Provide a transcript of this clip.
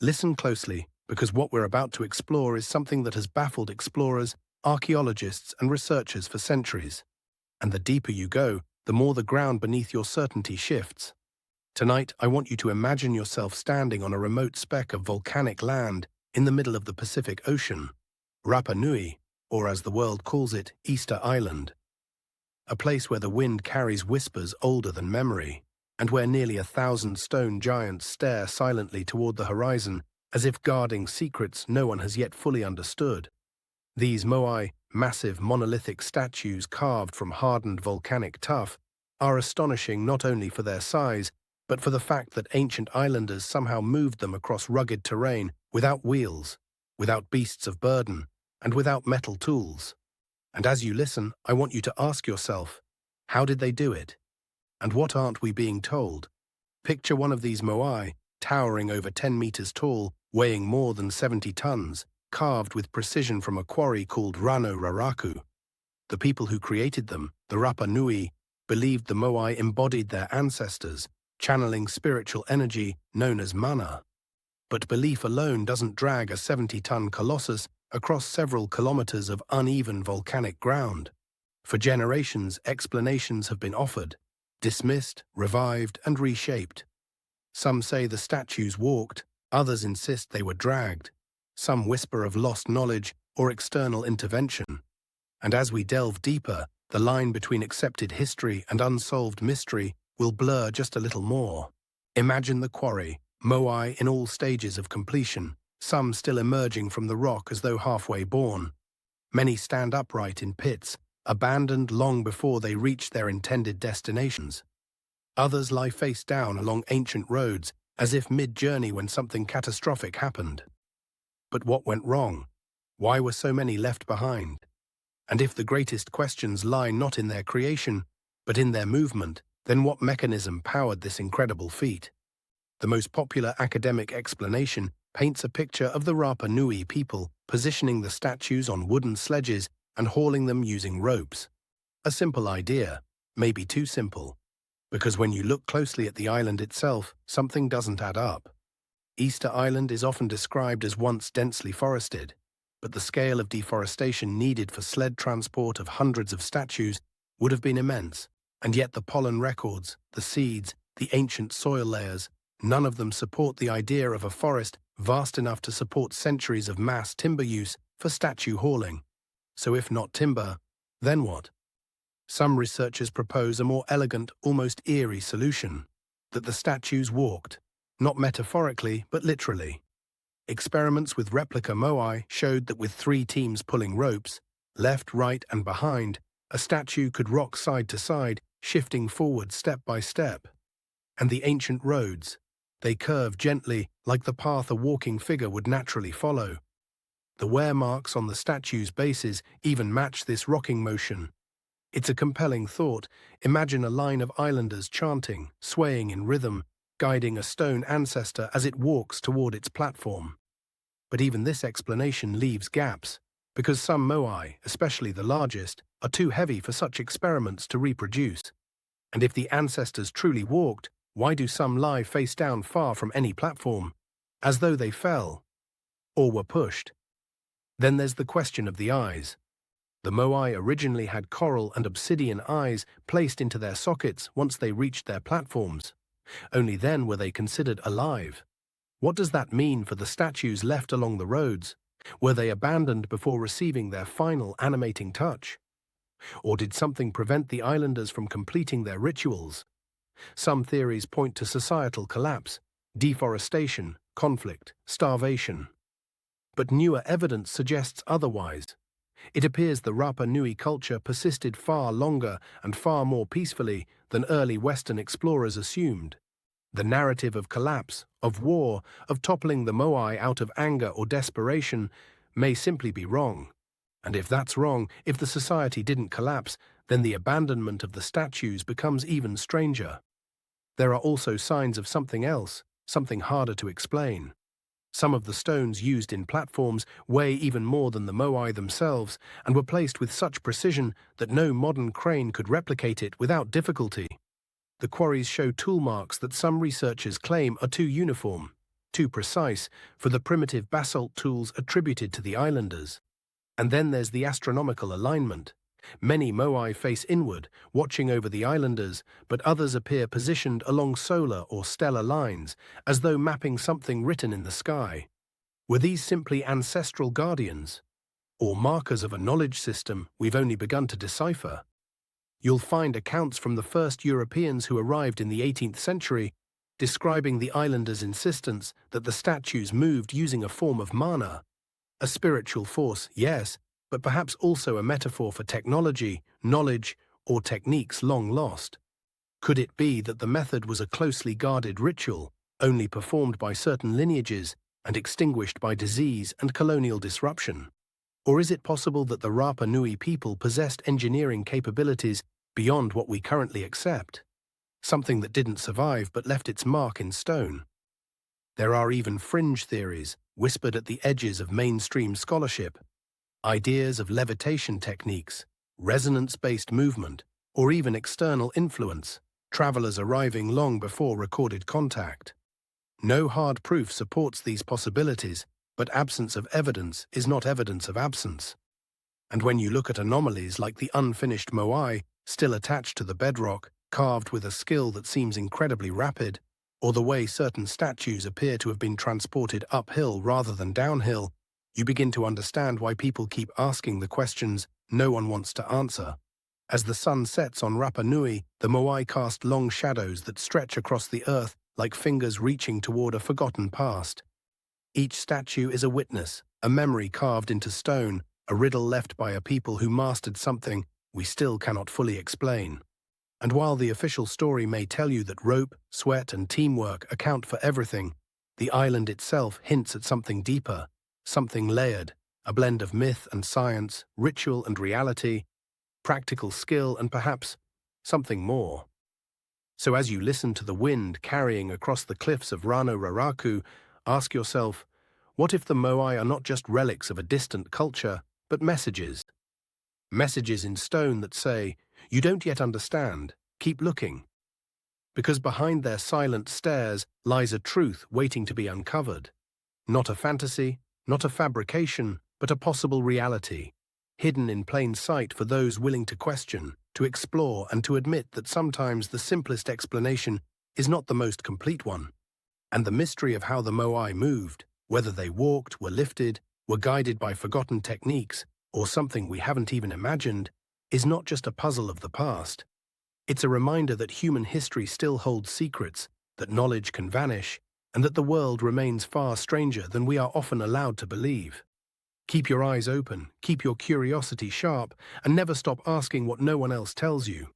Listen closely, because what we're about to explore is something that has baffled explorers, archaeologists, and researchers for centuries. And the deeper you go, the more the ground beneath your certainty shifts. Tonight, I want you to imagine yourself standing on a remote speck of volcanic land in the middle of the Pacific Ocean, Rapa Nui, or as the world calls it, Easter Island. A place where the wind carries whispers older than memory, and where nearly 1,000 stone giants stare silently toward the horizon as if guarding secrets no one has yet fully understood. These Moai, massive monolithic statues carved from hardened volcanic tuff, are astonishing not only for their size, but for the fact that ancient islanders somehow moved them across rugged terrain without wheels, without beasts of burden, and without metal tools. And as you listen, I want you to ask yourself, how did they do it? And what aren't we being told? Picture one of these Moai, towering over 10 meters tall, weighing more than 70 tons, carved with precision from a quarry called Rano Raraku. The people who created them, the Rapa Nui, believed the Moai embodied their ancestors, channeling spiritual energy known as mana. But belief alone doesn't drag a 70-ton colossus across several kilometers of uneven volcanic ground. For generations, explanations have been offered, dismissed, revived, and reshaped. Some say the statues walked, others insist they were dragged. Some whisper of lost knowledge or external intervention. And as we delve deeper, the line between accepted history and unsolved mystery will blur just a little more. Imagine the quarry, Moai in all stages of completion, some still emerging from the rock as though halfway born. Many stand upright in pits, abandoned long before they reach their intended destinations. Others lie face down along ancient roads, as if mid-journey when something catastrophic happened. But what went wrong? Why were so many left behind? And if the greatest questions lie not in their creation, but in their movement, then what mechanism powered this incredible feat? The most popular academic explanation paints a picture of the Rapa Nui people positioning the statues on wooden sledges and hauling them using ropes. A simple idea, maybe too simple, because when you look closely at the island itself, something doesn't add up. Easter Island is often described as once densely forested, but the scale of deforestation needed for sled transport of hundreds of statues would have been immense, and yet the pollen records, the seeds, the ancient soil layers, none of them support the idea of a forest vast enough to support centuries of mass timber use for statue hauling. So if not timber, then what? Some researchers propose a more elegant, almost eerie solution, that the statues walked, not metaphorically, but literally. Experiments with replica Moai showed that with 3 teams pulling ropes, left, right, and behind, a statue could rock side to side, shifting forward step by step. And the ancient roads, they curve gently like the path a walking figure would naturally follow. The wear marks on the statue's bases even match this rocking motion. It's a compelling thought. Imagine a line of islanders chanting, swaying in rhythm, guiding a stone ancestor as it walks toward its platform. But even this explanation leaves gaps, because some Moai, especially the largest, are too heavy for such experiments to reproduce. And if the ancestors truly walked, why do some lie face down far from any platform, as though they fell, or were pushed? Then there's the question of the eyes. The Moai originally had coral and obsidian eyes placed into their sockets once they reached their platforms. Only then were they considered alive. What does that mean for the statues left along the roads? Were they abandoned before receiving their final animating touch? Or did something prevent the islanders from completing their rituals? Some theories point to societal collapse, deforestation, conflict, starvation. But newer evidence suggests otherwise. It appears the Rapa Nui culture persisted far longer and far more peacefully than early Western explorers assumed. The narrative of collapse, of war, of toppling the Moai out of anger or desperation may simply be wrong. And if that's wrong, if the society didn't collapse, then the abandonment of the statues becomes even stranger. There are also signs of something else, something harder to explain. Some of the stones used in platforms weigh even more than the Moai themselves and were placed with such precision that no modern crane could replicate it without difficulty. The quarries show tool marks that some researchers claim are too uniform. too precise for the primitive basalt tools attributed to the islanders. And then there's the astronomical alignment. Many Moai face inward, watching over the islanders, but others appear positioned along solar or stellar lines, as though mapping something written in the sky. Were these simply ancestral guardians, or markers of a knowledge system we've only begun to decipher? You'll find accounts from the first Europeans who arrived in the 18th century describing the islanders' insistence that the statues moved using a form of mana. A spiritual force, yes, but perhaps also a metaphor for technology, knowledge, or techniques long lost. Could it be that the method was a closely guarded ritual, only performed by certain lineages and extinguished by disease and colonial disruption? Or is it possible that the Rapa Nui people possessed engineering capabilities beyond what we currently accept? Something that didn't survive but left its mark in stone. There are even fringe theories, whispered at the edges of mainstream scholarship. Ideas of levitation techniques, resonance-based movement, or even external influence, travelers arriving long before recorded contact. No hard proof supports these possibilities, but absence of evidence is not evidence of absence. And when you look at anomalies like the unfinished Moai, still attached to the bedrock, carved with a skill that seems incredibly rapid, or the way certain statues appear to have been transported uphill rather than downhill, you begin to understand why people keep asking the questions no one wants to answer. As the sun sets on Rapa Nui, the Moai cast long shadows that stretch across the earth like fingers reaching toward a forgotten past. Each statue is a witness, a memory carved into stone, a riddle left by a people who mastered something we still cannot fully explain. And while the official story may tell you that rope, sweat, and teamwork account for everything, the island itself hints at something deeper, something layered, a blend of myth and science, ritual and reality, practical skill, and perhaps something more. So as you listen to the wind carrying across the cliffs of Rano Raraku, ask yourself, what if the Moai are not just relics of a distant culture, but messages? Messages in stone that say, you don't yet understand, keep looking. Because behind their silent stares lies a truth waiting to be uncovered. Not a fantasy, not a fabrication, but a possible reality, hidden in plain sight for those willing to question, to explore, and to admit that sometimes the simplest explanation is not the most complete one. And the mystery of how the Moai moved, whether they walked, were lifted, were guided by forgotten techniques, or something we haven't even imagined, is not just a puzzle of the past. It's a reminder that human history still holds secrets, that knowledge can vanish, and that the world remains far stranger than we are often allowed to believe. Keep your eyes open, keep your curiosity sharp, and never stop asking what no one else tells you.